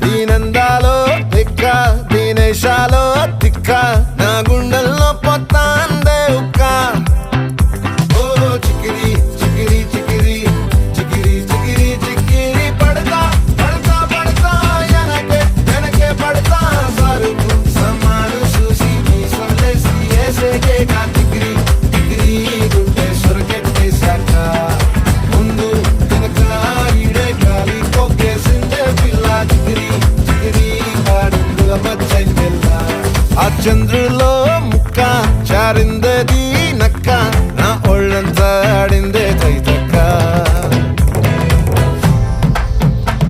దీనందాలో తిక్క దీనేశాలో తిక్క నా గుండెల్లో పొత్తాందే ఉక్క ఓ చికిరి చికిరి చికిరి చికిరి చికిరి చికిరి పడతా పడతా పడతా ఎనకే ఎనకే పడతా సరుకు సమాను చూసి మీ సొల్లేసి ఏసేకే కా చికిరి చికిరి గుండె సొరకెట్టేశాక ముందు వెనక ఈడే గాలి కొక్కేసిందే పిల్ల చికిరి చికిరి ఆడుగుల మచ్చైందెల్ల ఆ చంద్రులో